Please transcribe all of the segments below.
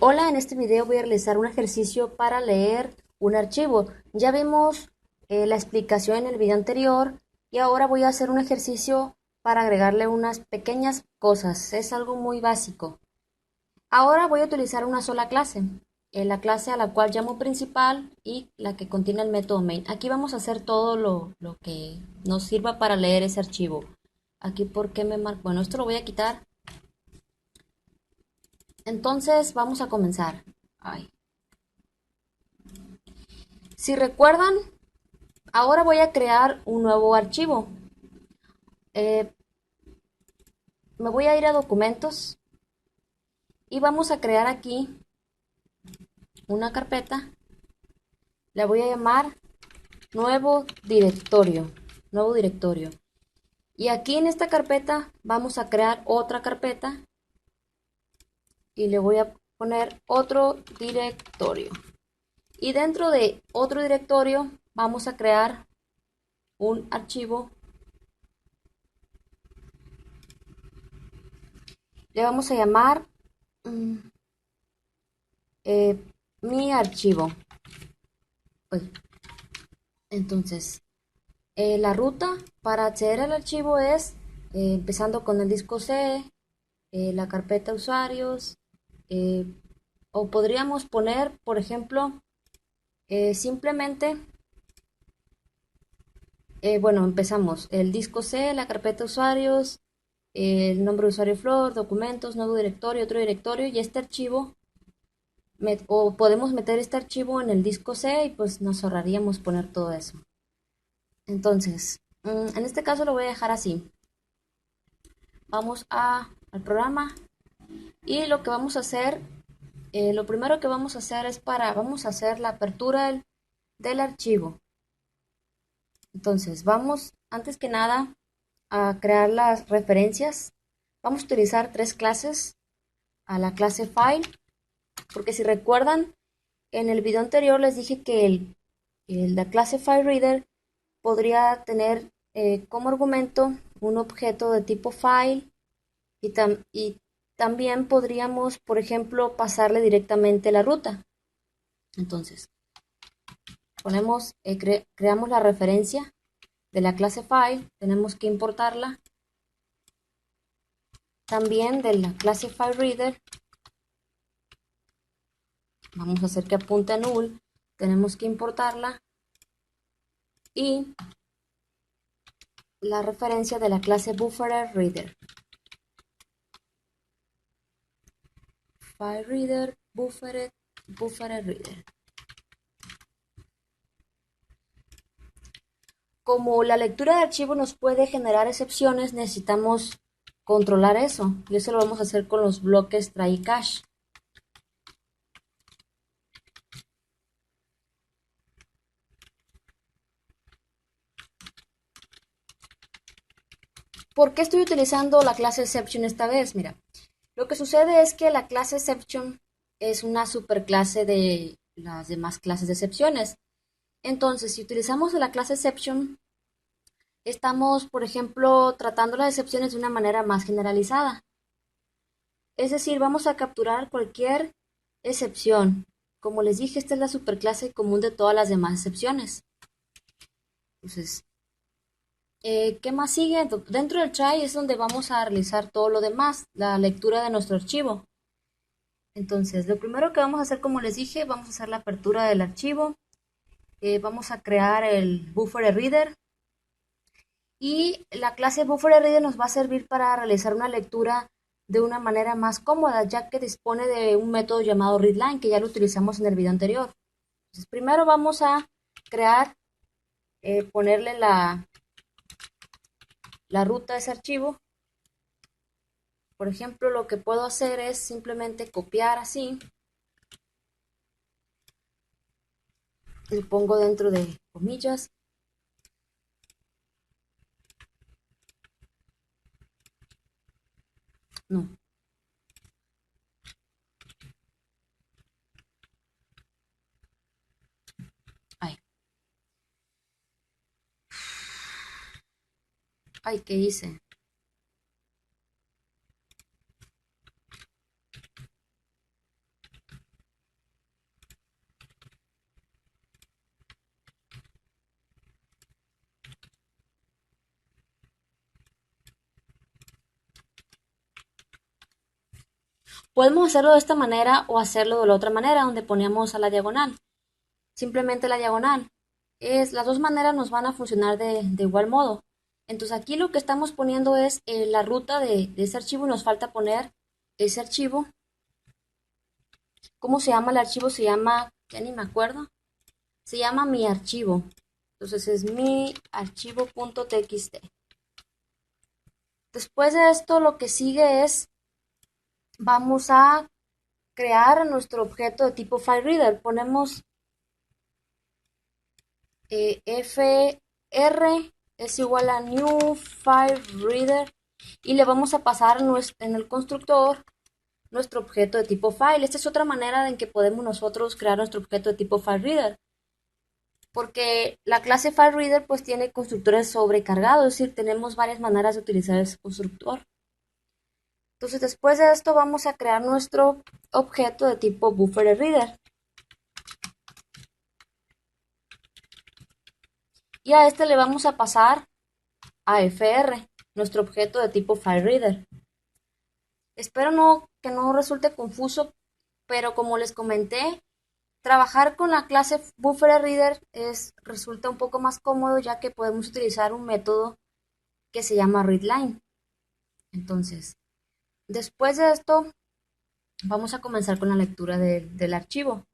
Hola, en este video voy a realizar un ejercicio para leer un archivo. Ya vimos la explicación en el video anterior y ahora voy a hacer un ejercicio para agregarle unas pequeñas cosas. Es algo muy básico. Ahora voy a utilizar una sola clase, la clase a la cual llamo principal y la que contiene el método main. Aquí vamos a hacer todo lo que nos sirva para leer ese archivo. Aquí, ¿por qué me marco? Bueno, esto lo voy a quitar. Entonces, vamos a comenzar. Ay. Si recuerdan, ahora voy a crear un nuevo archivo. Eh, Me voy a ir a documentos y vamos a crear aquí una carpeta. La voy a llamar nuevo directorio. Y aquí en esta carpeta vamos a crear otra carpeta y le voy a poner otro directorio. Y dentro de otro directorio vamos a crear un archivo. Le vamos a llamar eh, mi archivo. Pues, entonces, la ruta para acceder al archivo es empezando con el disco C, la carpeta usuarios, eh, o podríamos poner, por ejemplo, simplemente, bueno, empezamos el disco C, la carpeta usuarios, el nombre de usuario Flor, documentos, nuevo directorio, otro directorio y este archivo, o podemos meter este archivo en el disco C y pues nos ahorraríamos poner todo eso. Entonces, en este caso lo voy a dejar así. Vamos al programa y lo que vamos a hacer, lo primero que vamos a hacer es vamos a hacer la apertura del archivo. Entonces, vamos antes que nada a crear las referencias. Vamos a utilizar tres clases. A la clase file, porque si recuerdan, en el video anterior les dije que la clase FileReader podría tener como argumento un objeto de tipo file y también podríamos, por ejemplo, pasarle directamente la ruta. Entonces, creamos la referencia de la clase file, tenemos que importarla. También de la clase FileReader, vamos a hacer que apunte a null, tenemos que importarla. Y la referencia de la clase BufferedReader. FileReader, BufferedReader. Como la lectura de archivo nos puede generar excepciones, necesitamos controlar eso. Y eso lo vamos a hacer con los bloques try cache. ¿Por qué estoy utilizando la clase exception esta vez? Mira, lo que sucede es que la clase exception es una superclase de las demás clases de excepciones. Entonces, si utilizamos la clase exception, estamos, por ejemplo, tratando las excepciones de una manera más generalizada. Es decir, vamos a capturar cualquier excepción. Como les dije, esta es la superclase común de todas las demás excepciones. Entonces, ¿qué más sigue? Dentro del try es donde vamos a realizar todo lo demás, la lectura de nuestro archivo. Entonces, lo primero que vamos a hacer, como les dije, vamos a hacer la apertura del archivo. Vamos a crear el BufferedReader. Y la clase BufferedReader nos va a servir para realizar una lectura de una manera más cómoda, ya que dispone de un método llamado readline, que ya lo utilizamos en el video anterior. Entonces, primero vamos a crear, ponerle la ruta de ese archivo. Por ejemplo, lo que puedo hacer es simplemente copiar así. Lo pongo dentro de comillas. No. Ay. Ay, ¿qué hice? Podemos hacerlo de esta manera o hacerlo de la otra manera, donde ponemos a la diagonal. Simplemente la diagonal. Las dos maneras nos van a funcionar de igual modo. Entonces aquí lo que estamos poniendo es la ruta de ese archivo y nos falta poner ese archivo. ¿Cómo se llama el archivo? Se llama, ya ni me acuerdo. Se llama mi archivo. Entonces es mi archivo.txt. Después de esto lo que sigue es, vamos a crear nuestro objeto de tipo FileReader. Ponemos fr es igual a new FileReader y le vamos a pasar en el constructor nuestro objeto de tipo file. Esta es otra manera en que podemos nosotros crear nuestro objeto de tipo FileReader, porque la clase FileReader pues tiene constructores sobrecargados, es decir, tenemos varias maneras de utilizar ese constructor. Entonces después de esto vamos a crear nuestro objeto de tipo BufferedReader. Y a este le vamos a pasar a fr, nuestro objeto de tipo FileReader. Espero que no resulte confuso, pero como les comenté, trabajar con la clase BufferedReader resulta un poco más cómodo, ya que podemos utilizar un método que se llama readLine. Entonces, después de esto, vamos a comenzar con la lectura del archivo.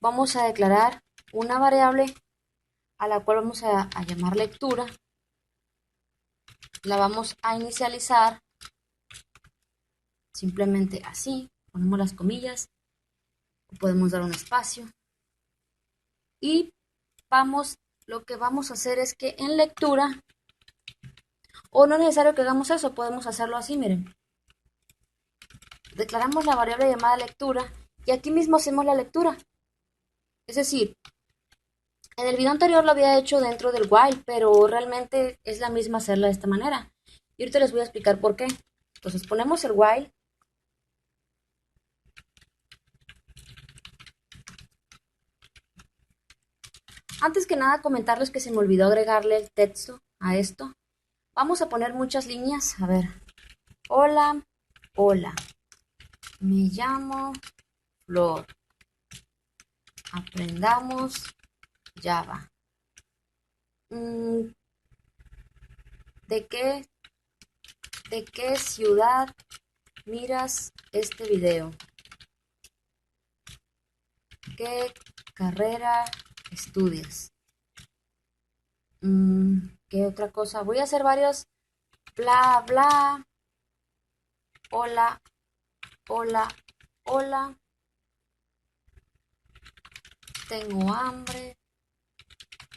Vamos a declarar una variable a la cual vamos a llamar lectura. La vamos a inicializar simplemente así. Ponemos las comillas, o podemos dar un espacio. Y lo que vamos a hacer es que en lectura, o no es necesario que hagamos eso, podemos hacerlo así, miren. Declaramos la variable llamada lectura y aquí mismo hacemos la lectura. Es decir, en el video anterior lo había hecho dentro del while, pero realmente es la misma hacerla de esta manera. Y ahorita les voy a explicar por qué. Entonces ponemos el while. Antes que nada comentarles que se me olvidó agregarle el texto a esto. Vamos a poner muchas líneas. A ver. Hola, hola. Me llamo Flor. Aprendamos Java. ¿De qué ciudad miras este video? ¿Qué carrera estudias? ¿Qué otra cosa? Voy a hacer varios bla bla. Hola, hola, hola. Tengo hambre.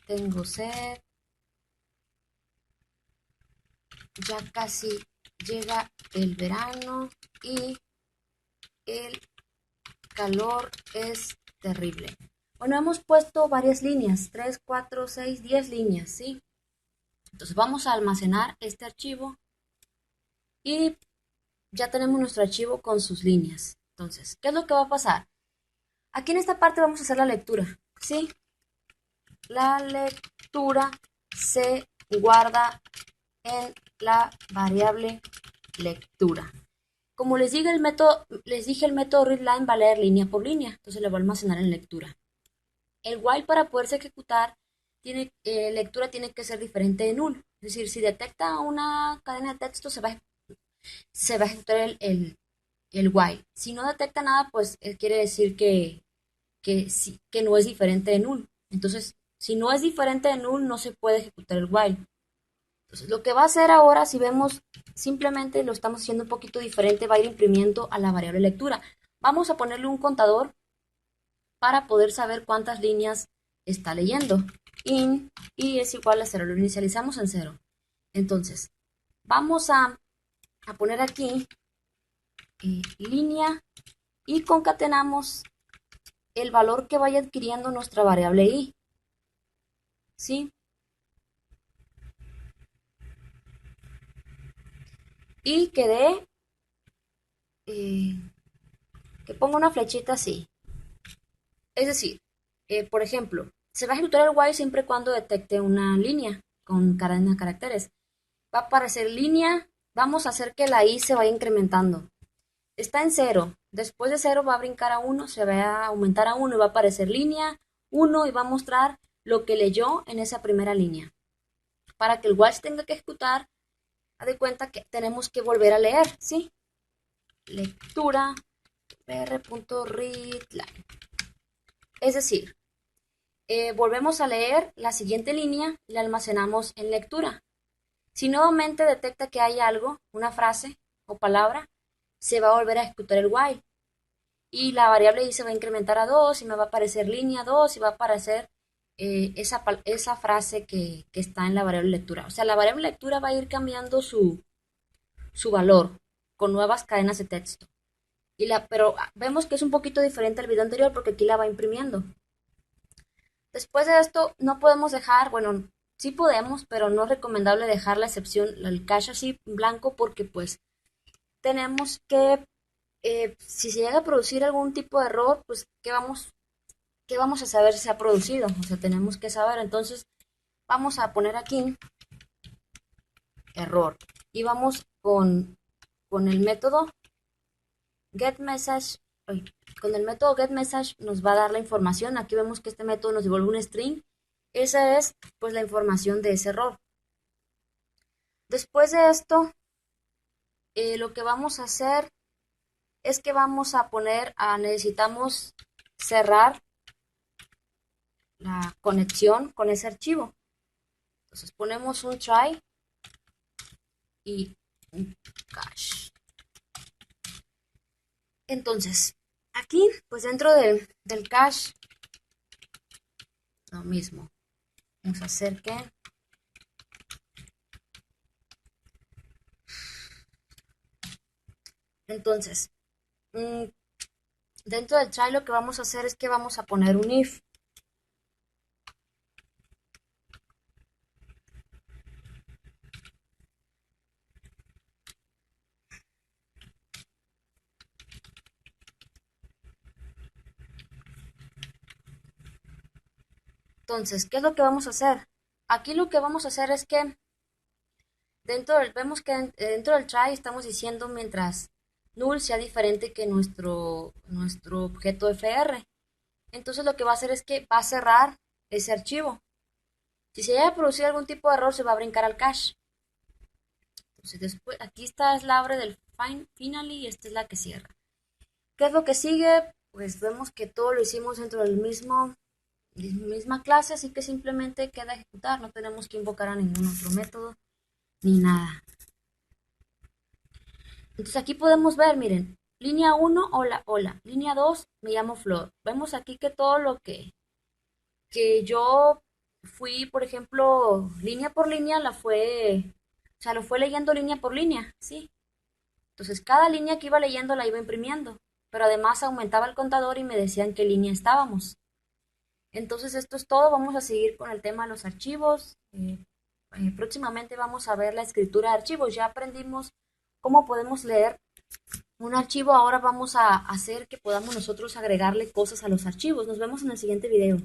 Tengo sed. Ya casi llega el verano y el calor es terrible. Bueno, hemos puesto varias líneas, 3, 4, 6, 10 líneas, ¿sí? Entonces vamos a almacenar este archivo y ya tenemos nuestro archivo con sus líneas. Entonces, ¿qué es lo que va a pasar? Aquí en esta parte vamos a hacer la lectura, ¿sí? La lectura se guarda en la variable lectura. Como les dije, el método readLine va a leer línea por línea, entonces le voy a almacenar en lectura. El while, para poderse ejecutar, lectura tiene que ser diferente de null. Es decir, si detecta una cadena de texto, se va a ejecutar el while. Si no detecta nada, pues quiere decir que no es diferente de null. Entonces, si no es diferente de null, no se puede ejecutar el while. Entonces, lo que va a hacer ahora, si vemos, simplemente lo estamos haciendo un poquito diferente, va a ir imprimiendo a la variable lectura. Vamos a ponerle un contador para poder saber cuántas líneas está leyendo. Y es igual a 0, lo inicializamos en 0. Entonces, vamos a poner aquí línea y concatenamos el valor que vaya adquiriendo nuestra variable i. ¿Sí? Y que ponga una flechita así. Es decir, por ejemplo, se va a ejecutar el while siempre y cuando detecte una línea con cadena de caracteres. Va a aparecer línea, vamos a hacer que la i se vaya incrementando. está en cero. Después de cero va a brincar a uno, se va a aumentar a uno y va a aparecer línea uno y va a mostrar lo que leyó en esa primera línea. Para que el watch tenga que ejecutar, haz de cuenta que tenemos que volver a leer, ¿sí? Lectura pr.readline. Es decir, volvemos a leer la siguiente línea y la almacenamos en lectura. Si nuevamente detecta que hay algo, una frase o palabra, se va a volver a ejecutar el while. Y la variable i se va a incrementar a 2 y me va a aparecer línea 2 y va a aparecer esa frase que está en la variable lectura. O sea, la variable lectura va a ir cambiando su valor con nuevas cadenas de texto. Pero vemos que es un poquito diferente al video anterior porque aquí la va imprimiendo. Después de esto, no podemos dejar, bueno, sí podemos, pero no es recomendable dejar la excepción, el cache así blanco, porque pues tenemos que, si se llega a producir algún tipo de error, pues qué vamos a saber si se ha producido? O sea, tenemos que saber. Entonces, vamos a poner aquí error y vamos con el método getMessage. Con el método getMessage nos va a dar la información. Aquí vemos que este método nos devuelve un string. Esa es pues la información de ese error. Después de esto, lo que vamos a hacer es que vamos a necesitamos cerrar la conexión con ese archivo. Entonces ponemos un try y un cache. Entonces, aquí, pues dentro del cache, lo mismo. Vamos a hacer que entonces, dentro del try lo que vamos a hacer es que vamos a poner un if. Entonces, ¿qué es lo que vamos a hacer? Aquí lo que vamos a hacer es que vemos que dentro del try estamos diciendo mientras null sea diferente que nuestro objeto fr. Entonces lo que va a hacer es que va a cerrar ese archivo. Si se llega a producir algún tipo de error, se va a brincar al cache. Entonces después, aquí está es la abre del finally y esta es la que cierra. ¿Qué es lo que sigue? Pues vemos que todo lo hicimos dentro del misma clase, así que simplemente queda ejecutar, no tenemos que invocar a ningún otro método ni nada. Entonces aquí podemos ver, miren, línea 1, hola, hola, línea 2, me llamo Flor. Vemos aquí que todo lo que yo fui, por ejemplo, línea por línea, lo fue leyendo línea por línea, ¿sí? Entonces cada línea que iba leyendo la iba imprimiendo, pero además aumentaba el contador y me decían qué línea estábamos. Entonces esto es todo, vamos a seguir con el tema de los archivos. Próximamente vamos a ver la escritura de archivos. Ya aprendimos cómo podemos leer un archivo, ahora vamos a hacer que podamos nosotros agregarle cosas a los archivos. Nos vemos en el siguiente video.